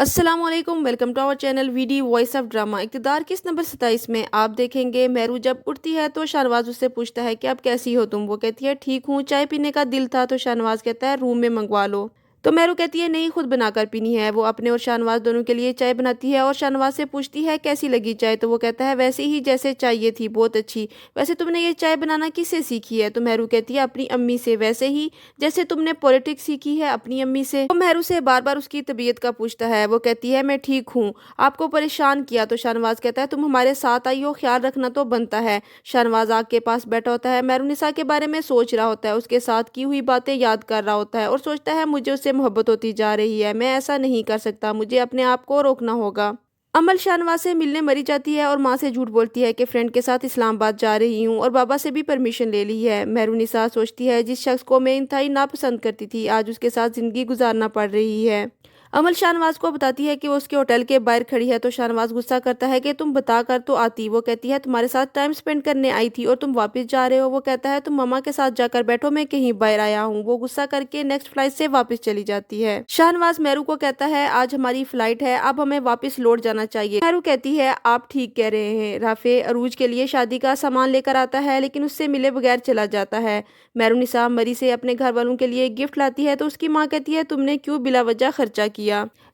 अस्सलाम वालेकुम, welcome to our channel वीडी वॉइस ऑफ ड्रामा। इक़्तिदार किस नंबर 27 में आप देखेंगे मेहरू जब उठती है तो शाहनवाज उससे पूछता है कि अब कैसी हो तुम। वो कहती है ठीक हूँ, चाय पीने का दिल था। तो शाहनवाज कहता है रूम में मंगवा लो। तो मेहरू कहती है नहीं, खुद बनाकर पीनी है। वो अपने और शाहनवाज दोनों के लिए चाय बनाती है और शाहनवाज से पूछती है कैसी लगी चाय। तो वो कहता है वैसे ही जैसे चाहिए थी, बहुत अच्छी। वैसे तुमने ये चाय बनाना किससे सीखी है। तो मेहरू कहती है अपनी अम्मी से, वैसे ही जैसे तुमने पॉलिटिक्स सीखी है अपनी अम्मी से। तो मेहरू से बार बार उसकी तबीयत का पूछता है। वो कहती है मैं ठीक हूँ, आपको परेशान किया। तो शाहनवाज कहता है तुम हमारे साथ आई हो, ख्याल रखना तो बनता है। शाहनवाज आग के पास बैठा होता है, मेहरुनिसा के बारे में सोच रहा होता है, उसके साथ की हुई बातें याद कर रहा होता है और सोचता है मुझे उससे मोहब्बत होती जा रही है, मैं ऐसा नहीं कर सकता, मुझे अपने आप को रोकना होगा। अमल शाहनवाज से मिलने मरी जाती है और माँ से झूठ बोलती है कि फ्रेंड के साथ इस्लामाबाद जा रही हूँ और बाबा से भी परमिशन ले ली है। मेहरुनिसा सोचती है जिस शख्स को मैं इंतहाई नापसंद करती थी आज उसके साथ जिंदगी गुजारना पड़ रही है। अमल शाहनवाज को बताती है कि वो उसके होटल के बाहर खड़ी है। तो शाहनवाज गुस्सा करता है कि तुम बता कर तो आती। वो कहती है तुम्हारे साथ टाइम स्पेंड करने आई थी और तुम वापस जा रहे हो। वो कहता है तुम मामा के साथ जाकर बैठो, मैं कहीं बाहर आया हूँ। वो गुस्सा करके नेक्स्ट फ्लाइट से वापस चली जाती है। शाहनवाज मेहरू को कहता है आज हमारी फ्लाइट है, अब हमें वापस लौट जाना चाहिए। मेहरू कहती है आप ठीक कह रहे हैं। राफे अरूज के लिए शादी का सामान लेकर आता है लेकिन उससे मिले बगैर चला जाता है। मेहरुनिसा मरी से अपने घर वालों के लिए गिफ्ट लाती है तो उसकी माँ कहती है तुमने क्यों बिला वजह खर्चा किया।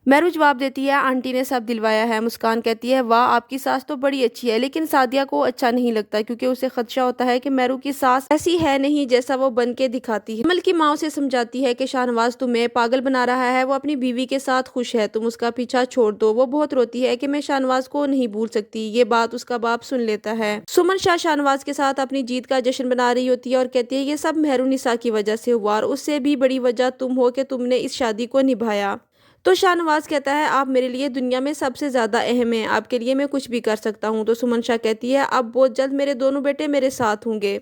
मेहरू जवाब देती है आंटी ने सब दिलवाया है। मुस्कान कहती है वाह आपकी सास तो बड़ी अच्छी है, लेकिन सादिया को अच्छा नहीं लगता क्योंकि उसे खदशा होता है कि मेहरू की सास ऐसी है नहीं जैसा वो बन के दिखाती है। अमल की माँ उसे समझाती है कि शाहनवाज तुम्हें पागल बना रहा है, वो अपनी बीवी के साथ खुश है, तुम उसका पीछा छोड़ दो। वो बहुत रोती है कि मैं शाहनवाज को नहीं भूल सकती। ये बात उसका बाप सुन लेता है। सुमन शाह शाहनवाज के साथ अपनी जीत का जश्न बना रही होती है और कहती है ये सब मेहरुनिसा की वजह से हुआ और उससे भी बड़ी वजह तुम हो कि तुमने इस शादी को निभाया। तो शाहनवाज कहता है आप मेरे लिए दुनिया में सबसे ज्यादा अहम हैं, आपके लिए मैं कुछ भी कर सकता हूँ। तो सुमन शाह कहती है अब बहुत जल्द मेरे दोनों बेटे मेरे साथ होंगे।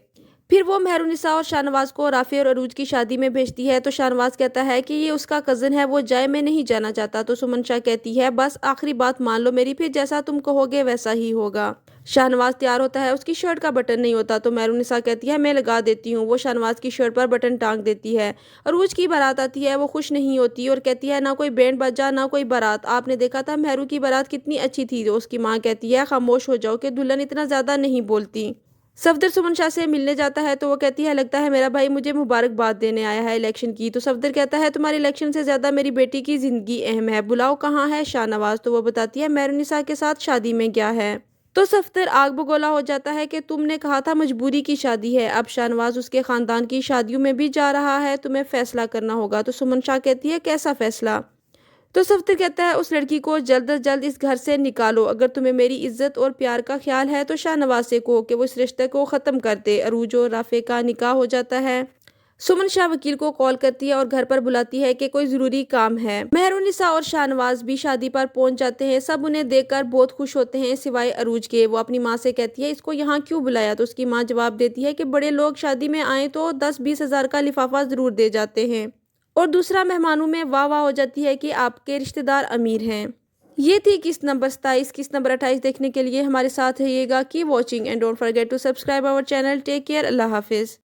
फिर वो मेहरुनिसा और शाहनवाज को राफे और अरूज की शादी में भेजती है। तो शाहनवाज कहता है कि ये उसका कजन है, वो जाए, मैं नहीं जाना चाहता। तो सुमन शाह कहती है बस आखिरी बात मान लो मेरी, फिर जैसा तुम कहोगे वैसा ही होगा। शाहनवाज तैयार होता है, उसकी शर्ट का बटन नहीं होता। तो मेहरुनिसा कहती है मैं लगा देती हूँ। वो शाहनवाज की शर्ट पर बटन टांग देती है। अरूज की बारात आती है, वो खुश नहीं होती और कहती है ना कोई बैंड बजा ना कोई बारात, आपने देखा था मेहरू की बारात कितनी अच्छी थी। तो उसकी माँ कहती है खामोश हो जाओ कि दुल्हन इतना ज्यादा नहीं बोलती। सफदर सुमन शाह से मिलने जाता है तो वो कहती है लगता है मेरा भाई मुझे मुबारकबाद देने आया है इलेक्शन की। तो सफदर कहता है तुम्हारे इलेक्शन से ज्यादा मेरी बेटी की जिंदगी अहम है, बुलाओ कहाँ है शाहनवाज। तो वो बताती है मेहरुनिसा के साथ शादी में गया है। तो सफदर आग बगोला हो जाता है कि तुमने कहा था मजबूरी की शादी है, अब शाहनवाज उसके खानदान की शादियों में भी जा रहा है, तुम्हें फैसला करना होगा। तो सुमन शाह कहती है कैसा फैसला। तो सफ्तर कहता है उस लड़की को जल्द अज जल्द इस घर से निकालो, अगर तुम्हें मेरी इज्जत और प्यार का ख्याल है तो शाहनवाज से कहो कि वो इस रिश्ते को ख़त्म कर दे। अरूज और राफे का निकाह हो जाता है। सुमन शाह वकील को कॉल करती है और घर पर बुलाती है कि कोई ज़रूरी काम है। मेहरुनिसा और शाहनवाज भी शादी पर पहुंच जाते हैं। सब उन्हें देखकर बहुत खुश होते हैं सिवाय अरूज के। वो अपनी माँ से कहती है इसको यहाँ क्यों बुलाया। तो उसकी माँ जवाब देती है कि बड़े लोग शादी में आए तो 10-20 हज़ार का लिफाफा ज़रूर दे जाते हैं। और दूसरा मेहमानों में वाह वाह हो जाती है कि आपके रिश्तेदार अमीर हैं। ये थी किस्त नंबर 27। किस्त नंबर 28 देखने के लिए हमारे साथ रहिएगा। Keep watching and don't forget to subscribe our channel. Take care, अल्लाह हाफिज़।